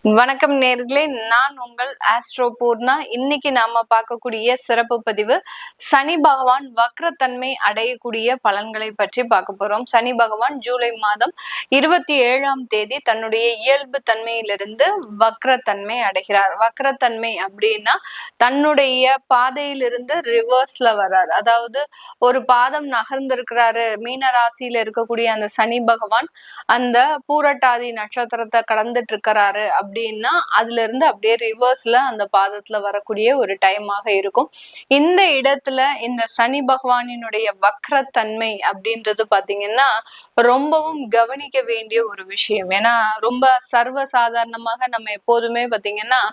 வணக்கம் நேர்களே, நான் உங்கள் ஆஸ்ட்ரோ பூர்ணா. இன்னைக்கு நாம பார்க்கக்கூடிய சிறப்பு பதிவு சனி பகவான் வக்ரத்தன்மை அடையக்கூடிய பலன்களை பற்றி பார்க்க போறோம். சனி பகவான் ஜூலை மாதம் 27ஆம் தேதி தன்னுடைய இயல்பு தன்மையிலிருந்து வக்ரத்தன்மை அடைகிறார். வக்ரத்தன்மை அப்படின்னா தன்னுடைய பாதையிலிருந்து ரிவர்ஸ்ல வர்றார். அதாவது ஒரு பாதம் நகர்ந்திருக்கிறாரு. மீன ராசியில இருக்கக்கூடிய அந்த சனி பகவான் அந்த பூரட்டாதி நட்சத்திரத்தை கடந்துட்டு இருக்கிறாரு அப்படின்னா அதுல இருந்து அப்படியே ரிவர்ஸ்ல அந்த பாதத்துல வரக்கூடிய ஒரு டைமாக இருக்கும். இந்த இடத்துல இந்த சனி பகவானினுடைய வக்ரத்தன்மை அப்படின்றது பாத்தீங்கன்னா ரொம்பவும் கவனிக்க வேண்டிய ஒரு விஷயம். ஏன்னா ரொம்ப சர்வ சாதாரணமாக நம்ம எப்போதுமே பாத்தீங்கன்னா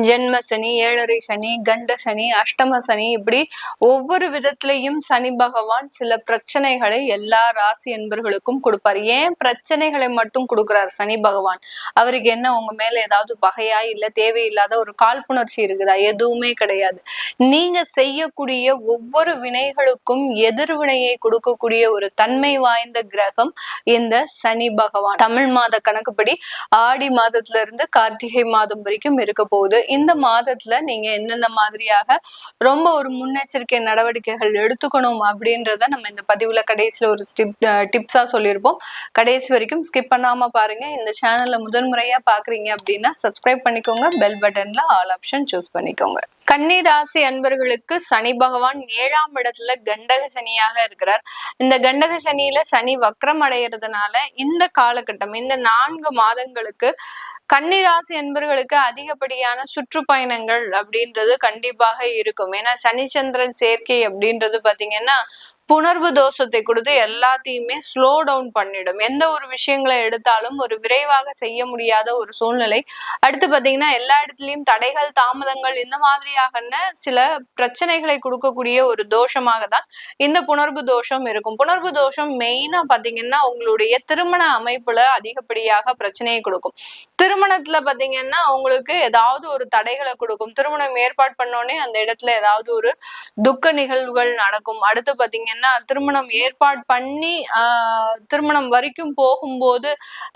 ஜென்ம சனி, ஏழரை சனி, கண்ட சனி, அஷ்டம சனி, இப்படி ஒவ்வொரு விதத்திலையும் சனி பகவான் சில பிரச்சனைகளை எல்லா ராசி என்பர்களுக்கும் கொடுப்பார். ஏன் பிரச்சனைகளை மட்டும் கொடுக்கிறார் சனி பகவான்? அவருக்கு என்ன உங்க மேல ஏதாவது பகையா, இல்ல தேவையில்லாத ஒரு காழ்ப்புணர்ச்சி இருக்குதா? எதுவுமே கிடையாது. நீங்க செய்யக்கூடிய ஒவ்வொரு வினைகளுக்கும் எதிர்வினையை கொடுக்கக்கூடிய ஒரு தன்மை வாய்ந்த கிரகம் இந்த சனி பகவான். தமிழ் மாத கணக்குப்படி ஆடி மாதத்துல இருந்து கார்த்திகை மாதம் வரைக்கும் இருக்க போகுது. இந்த மாதத்துல நீங்க என்னென்ன மாதிரியாக ரொம்ப ஒரு முன்னெச்சரிக்கை நடவடிக்கைகள் எடுத்துக்கணும் அப்படின்றத நம்ம இந்த பதிவுல கடைசியில ஒரு டிப்ஸா சொல்லியிருப்போம். கடைசி வரைக்கும் ஸ்கிப் பண்ணாம பாருங்க. இந்த சேனல்ல முதன்முறையா பாக்குறீங்க அப்படின்னா சப்ஸ்கிரைப் பண்ணிக்கோங்க. பெல் பட்டன்ல ஆல் ஆப்ஷன் சூஸ் பண்ணிக்கோங்க. கன்னி ராசி அன்பர்களுக்கு சனி பகவான் 7ஆம் இடத்துல கண்டக சனியாக இருக்கிறார். இந்த கண்டக சனியில சனி வக்ரம் அடைகிறதுனால இந்த காலகட்டம், இந்த 4 மாதங்களுக்கு கன்னிராசி என்பர்களுக்கு அதிகப்படியான சுற்றுப்பயணங்கள் அப்படின்றது கண்டிப்பாக இருக்கும். ஏன்னா சனிச்சந்திரன் சேர்க்கை அப்படின்றது பாத்தீங்கன்னா புணர்வு தோஷத்தை கொடுத்து எல்லாத்தையுமே ஸ்லோ டவுன் பண்ணிடும். எந்த ஒரு விஷயங்களை எடுத்தாலும் ஒரு விரைவாக செய்ய முடியாத ஒரு சூழ்நிலை. அடுத்து பாத்தீங்கன்னா எல்லா இடத்துலயும் தடைகள், தாமதங்கள், இந்த மாதிரியாக சில பிரச்சனைகளை கொடுக்கக்கூடிய ஒரு தோஷமாக தான் இந்த புணர்வு தோஷம் இருக்கும். புணர்வு தோஷம் மெயினா பாத்தீங்கன்னா உங்களுடைய திருமண அமைப்புல அதிகப்படியாக பிரச்சனையை கொடுக்கும். திருமணத்துல பாத்தீங்கன்னா உங்களுக்கு ஏதாவது ஒரு தடைகளை கொடுக்கும். திருமணம் ஏற்பாடு பண்ணோடனே அந்த இடத்துல ஏதாவது ஒரு துக்க நிகழ்வுகள் நடக்கும். அடுத்து பாத்தீங்கன்னா திருமணம் ஏற்பாடு பண்ணி திருமணம் வரைக்கும் போகும்போது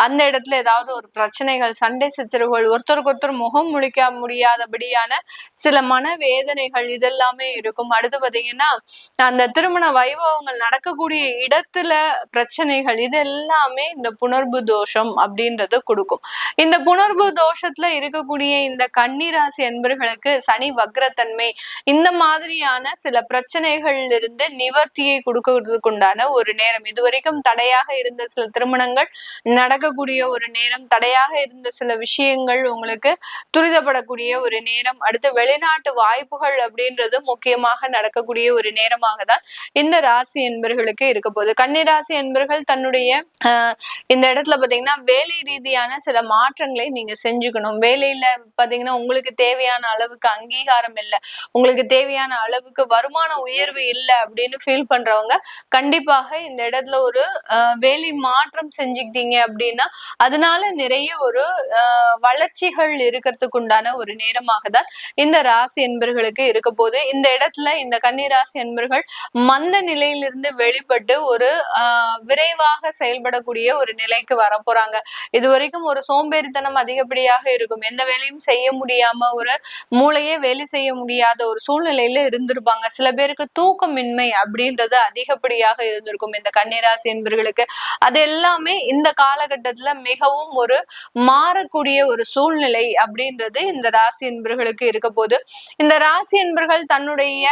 அந்த இடத்துல ஏதாவது ஒரு பிரச்சனைகள், சண்டை சச்சரவுகள், ஒருத்தருக்கு ஒருத்தர் முகம் முழிக்க முடியாதபடியான சில மனவேதனைகள் இதெல்லாமே இருக்கும். அடுத்து பாத்தீங்கன்னா அந்த திருமண வைபவங்கள் நடக்கக்கூடிய இடத்துல பிரச்சனைகள், இது எல்லாமே இந்த புணர்வு தோஷம் அப்படின்றது கொடுக்கும். இந்த புணர்வு தோஷத்துல இருக்கக்கூடிய இந்த கன்னிராசி என்பர்களுக்கு சனி வக்ரத்தன்மை இந்த மாதிரியான சில பிரச்சனைகள் இருந்து நிவர்த்தியை கொடுக்கறதுக்குண்டான ஒரு நேரம். இதுவரைக்கும் தடையாக இருந்த சில திருமணங்கள் நடக்கக்கூடிய ஒரு நேரம், தடையாக இருந்த சில விஷயங்கள் உங்களுக்கு துரிதப்படக்கூடிய ஒரு நேரம். அடுத்து வெளிநாட்டு வாய்ப்புகள் அப்படின்றது முக்கியமாக நடக்கக்கூடிய ஒரு நேரமாக தான் இந்த ராசி என்பர்களுக்கு இருக்க போகுது. கன்னிராசி என்பர்கள் தன்னுடைய இந்த இடத்துல பாத்தீங்கன்னா வேலை ரீதியான சில மாற்றங்களை நீங்க செஞ்சுக்கணும். வேலையில பாத்தீங்கன்னா உங்களுக்கு தேவையான அளவுக்கு அங்கீகாரம் இல்லை, உங்களுக்கு தேவையான அளவுக்கு வருமான உயர்வு இல்லை அப்படின்னு ஃபீல் பண்றவங்க கண்டிப்பாக இந்த இடத்துல ஒரு வேலை மாற்றம் செஞ்சுக்கிட்டீங்க அப்படின்னா அதனால நிறைய ஒரு வளர்ச்சிகள் இருக்கிறதுக்கு உண்டான ஒரு நேரமாக தான் இந்த ராசி என்பர்களுக்கு இருக்க போது. இந்த இடத்துல இந்த கன்னிராசி என்பர்கள் மந்த நிலையிலிருந்து வெளிப்பட்டு ஒரு விரைவாக செயல்படக்கூடிய ஒரு நிலைக்கு வர போறாங்க. இது வரைக்கும் ஒரு சோம்பேறித்தனம் அதிகப்படியாக இருக்கும். எந்த வேலையும் செய்ய முடியாம ஒரு மூளையே வேலை செய்ய முடியாத ஒரு சூழ்நிலையில இருந்திருப்பாங்க. சில பேருக்கு தூக்கமின்மை அப்படின்றது அதிகப்படியாக இருந்திருக்கும் இந்த கன்னிராசி என்பர்களுக்கு. அது எல்லாமே இந்த காலகட்டத்துல மிகவும் ஒரு மாறக்கூடிய ஒரு சூழ்நிலை அப்படின்றது இந்த ராசி என்பர்களுக்கு இருக்க போது. இந்த ராசி என்பர்கள் தன்னுடைய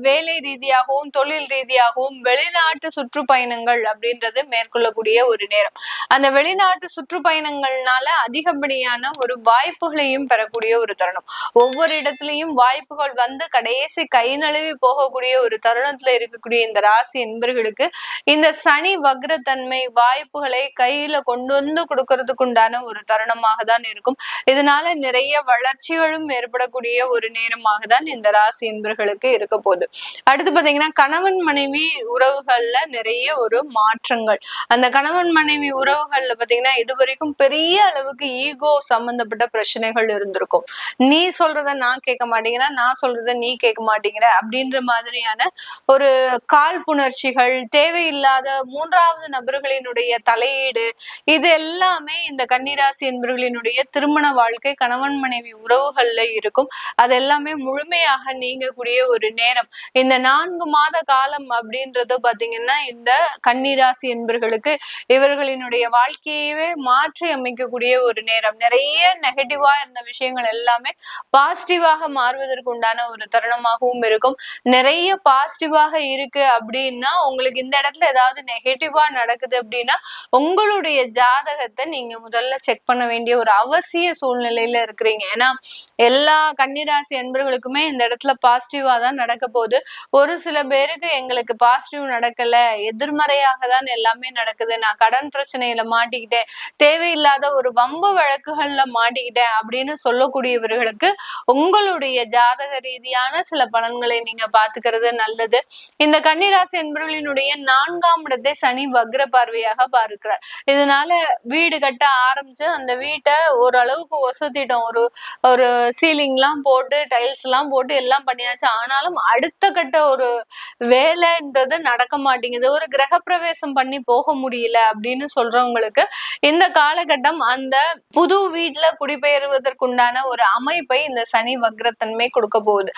வேலை ரீதியாகவும் தொழில் ரீதியாகவும் வெளிநாட்டு சுற்றுப்பயணங்கள் அப்படின்றது மேற்கொள்ளக்கூடிய ஒரு நேரம். அந்த வெளிநாட்டு சுற்றுப்பயணங்கள்னால அதிகப்படியான ஒரு வாய்ப்புகளையும் பெறக்கூடிய ஒரு தருணம். ஒவ்வொரு இடத்துலயும் வாய்ப்புகள் வந்து கடைசி கை நழுவி போகக்கூடிய ஒரு தருணத்துல இருக்கக்கூடிய இந்த ராசி என்பர்களுக்கு இந்த சனி வக்ரத்தன்மை வாய்ப்புகளை கையில கொண்டு வந்து கொடுக்கறதுக்கு உண்டான ஒரு தருணமாக தான் இருக்கும். இதனால நிறைய வளர்ச்சிகளும் ஏற்படக்கூடிய ஒரு நேரமாக தான் இந்த ராசி என்பர்களுக்கு இருக்க போகுது. அடுத்து பாத்தீங்கன்னா கணவன் மனைவி உறவுகள்ல நிறைய ஒரு மாற்றங்கள். அந்த கணவன் மனைவி உறவுகள்ல பாத்தீங்கன்னா இதுவரைக்கும் பெரிய அளவுக்கு ஈகோ சம்பந்தப்பட்ட பிரச்சனைகள் இருந்திருக்கும். நீ சொல்றத நான் கேட்க மாட்டேங்கிறேன், நான் சொல்றத நீ கேட்க மாட்டேங்கிற அப்படின்ற மாதிரியான ஒரு காழ்ப்புணர்ச்சிகள், தேவையில்லாத மூன்றாவது நபர்களினுடைய தலையீடு, இது எல்லாமே இந்த கன்னிராசி என்பவர்களினுடைய திருமண வாழ்க்கை, கணவன் மனைவி உறவுகள்ல இருக்கும். அது எல்லாமே முழுமையாக நீங்கக்கூடிய ஒரு நேரம். இந்த 4 மாத காலம் அப்படின்றது பாத்தீங்கன்னா இந்த கன்னிராசி என்பவர்களுக்கு இவர்களினுடைய வாழ்க்கையவே மாற்றி அமைக்கக்கூடிய ஒரு நேரம். நிறைய நெகட்டிவா இருந்த விஷயங்கள் எல்லாமே பாசிட்டிவாக மாறுவதற்கு உண்டான ஒரு தருணமாகவும் இருக்கும். நிறைய பாசிட்டிவாக இருக்கு அப்படின்னா உங்களுக்கு இந்த இடத்துல ஏதாவது நெகட்டிவா நடக்குது அப்படின்னா உங்களுடைய ஜாதகத்தை நீங்க முதல்ல செக் பண்ண வேண்டிய ஒரு அவசிய சூழ்நிலையில இருக்கிறீங்க. ஏன்னா எல்லா கன்னிராசி அன்பர்களுக்குமே இந்த இடத்துல பாசிட்டிவா தான் நடக்க போகுது. ஒரு சில பேருக்கு எங்களுக்கு பாசிட்டிவ் நடக்கல, எதிர்மறையாக தான் எல்லாமே நடக்குது, நான் கடன் பிரச்சனையில மாட்டிக்கிட்டேன், தேவையில்லாத ஒரு வம்பு வழக்குகள்ல மாட்டிக்கிட்டேன் அப்படின்னு சொல்லக்கூடியவர்களுக்கு உங்களுடைய ஜாதக ரீதியான சில பலன்களை நீங்க பாத்துக்கிறது நல்லது. இந்த கன்னிராசி என்பவர்களினுடைய 4ஆம் இடத்தை சனி வக்ர பார்வையாக பார்க்கிறார். இதனால வீடு கட்ட ஆரம்பிச்சு அந்த வீட்டை ஓரளவுக்கு வசதிட்டோம், ஒரு ஒரு சீலிங் எல்லாம் போட்டு டைல்ஸ் எல்லாம் போட்டு எல்லாம் பண்ணியாச்சு. ஆனாலும் அடுத்த கட்ட ஒரு வேலைன்றது நடக்க மாட்டேங்குது, ஒரு கிரகப்பிரவேசம் பண்ணி போக முடியல அப்படின்னு சொல்றவங்களுக்கு இந்த காலகட்டம் அந்த புது வீட்டுல குடிபெயர்வதற்குண்டான ஒரு அமைப்பை இந்த சனி வக்ரத்தன்மை கொடுக்க போகுது.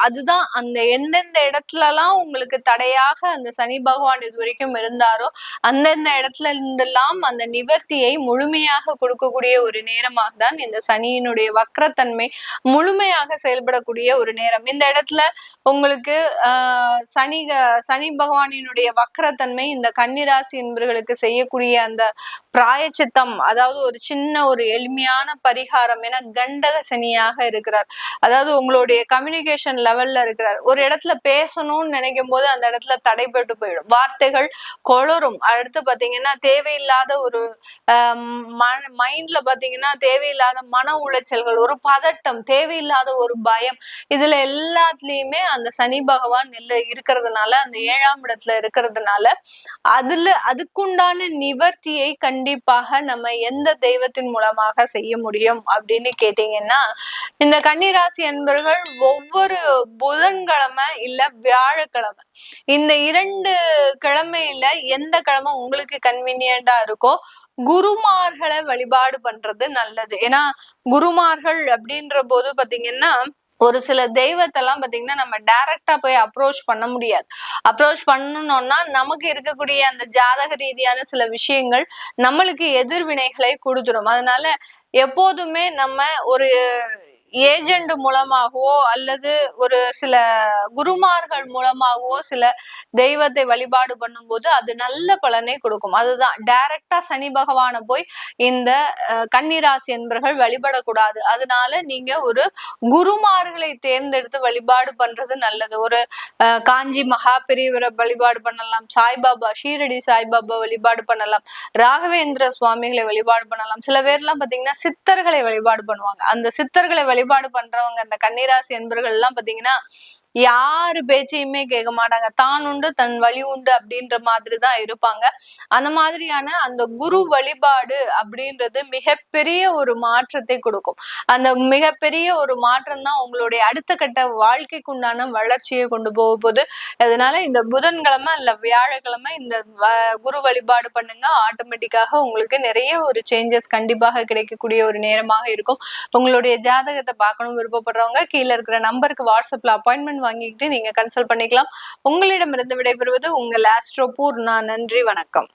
அதுதான் அந்த எந்தெந்த இடத்துல எல்லாம் உங்களுக்கு தடையாக அந்த சனி பகவான் இது வரைக்கும் இருந்தாரோ அந்தந்த இடத்துல இருந்தெல்லாம் அந்த நிவர்த்தியை முழுமையாக கொடுக்கக்கூடிய ஒரு நேரமாக தான் இந்த சனியினுடைய வக்ரத்தன்மை முழுமையாக செயல்படக்கூடிய ஒரு நேரம். இந்த இடத்துல உங்களுக்கு சனி பகவானினுடைய வக்ரத்தன்மை இந்த கன்னிராசி என்பவர்களுக்கு செய்யக்கூடிய அந்த பிராயச்சித்தம், அதாவது ஒரு சின்ன ஒரு எளிமையான பரிகாரம். என கண்டக சனியாக இருக்கிறார், அதாவது உங்களுடைய கம்யூனிகேஷன் லெவல்ல இருக்கிறார். ஒரு இடத்துல பேசணும்னு நினைக்கும் போது அந்த இடத்துல தடைபட்டு போயிடும், வார்த்தைகள் கொளரும். அடுத்து பாத்தீங்கன்னா தேவையில்லாத ஒரு மைண்ட்ல பாத்தீங்கன்னா தேவையில்லாத மன உளைச்சல்கள், ஒரு பதட்டம், தேவையில்லாத ஒரு பயம், இதுல எல்லாத்துலயுமே அந்த சனி பகவான் இருக்கிறதுனால, அந்த 7ஆம் இடத்துல இருக்கிறதுனால அதுக்குண்டான நிவர்த்தியை கண்டிப்பாக நம்ம எந்த தெய்வத்தின் மூலமாக செய்ய முடியும் அப்படின்னு கேட்டீங்கன்னா இந்த கன்னிராசி என்பவர்கள் ஒவ்வொரு புதன்கிழமை இல்ல வியாழக்கிழமை, இந்த 2 கிழமையில எந்த கிழமை உங்களுக்கு கன்வீனியன்டா இருக்கோ குருமார்களை வழிபாடு பண்றது நல்லது. ஏன்னா குருமார்கள் அப்படின்ற போது பாத்தீங்கன்னா ஒரு சில தெய்வத்தெல்லாம் பாத்தீங்கன்னா நம்ம டைரக்டா போய் அப்ரோச் பண்ண முடியாது. அப்ரோச் பண்ணணும்னா நமக்கு இருக்கக்கூடிய அந்த ஜாதக ரீதியான சில விஷயங்கள் நம்மளுக்கு எதிர்வினைகளை கொடுத்துரும். அதனால எப்போதுமே நம்ம ஒரு ஏஜெண்ட் மூலமாகவோ அல்லது ஒரு சில குருமார்கள் மூலமாகவோ சில தெய்வத்தை வழிபாடு பண்ணும்போது அது நல்ல பலனை கொடுக்கும். அதுதான் டைரக்டா சனி பகவானை போய் இந்த கன்னிராசி என்பவர்கள் வழிபடக்கூடாது. அதனால நீங்க ஒரு குருமார்களை தேர்ந்தெடுத்து வழிபாடு பண்றது நல்லது. ஒரு காஞ்சி மகா பெரியவரை வழிபாடு பண்ணலாம், சாய்பாபா ஷீரடி சாய்பாபா வழிபாடு பண்ணலாம், ராகவேந்திர சுவாமிகளை வழிபாடு பண்ணலாம். சில பேர்லாம் பாத்தீங்கன்னா சித்தர்களை வழிபாடு பண்ணுவாங்க. அந்த சித்தர்களை வழிபாடு பண்றவங்க அந்த கன்னிராசி என்பவர்கள் எல்லாம் பாத்தீங்கன்னா யாரு பேச்சையுமே கேட்க மாட்டாங்க, தான் உண்டு தன் வழி உண்டு அப்படின்ற மாதிரிதான் இருப்பாங்க. அந்த மாதிரியான அந்த குரு வழிபாடு அப்படின்றது மிகப்பெரிய ஒரு மாற்றத்தை கொடுக்கும். அந்த மிகப்பெரிய ஒரு மாற்றம் தான் உங்களுடைய அடுத்த கட்ட வாழ்க்கைக்கு உண்டான வளர்ச்சியை கொண்டு போக போகுது. அதனால இந்த புதன்கிழமை இல்ல வியாழக்கிழமை இந்த குரு வழிபாடு பண்ணுங்க, ஆட்டோமேட்டிக்காக உங்களுக்கு நிறைய ஒரு சேஞ்சஸ் கண்டிப்பாக கிடைக்கக்கூடிய ஒரு நேரமாக இருக்கும். உங்களுடைய ஜாதகத்தை பார்க்கணும் விருப்பப்படுறவங்க கீழே இருக்கிற நம்பருக்கு வாட்ஸ்அப்ல அப்பாயின்மெண்ட் வாங்கிக்கிட்டு நீங்க கன்சல்ட் பண்ணிக்கலாம். உங்களிடமிருந்து விடைபெறுவது உங்கள் ஆஸ்ட்ரோ பூர்ணா. நன்றி, வணக்கம்.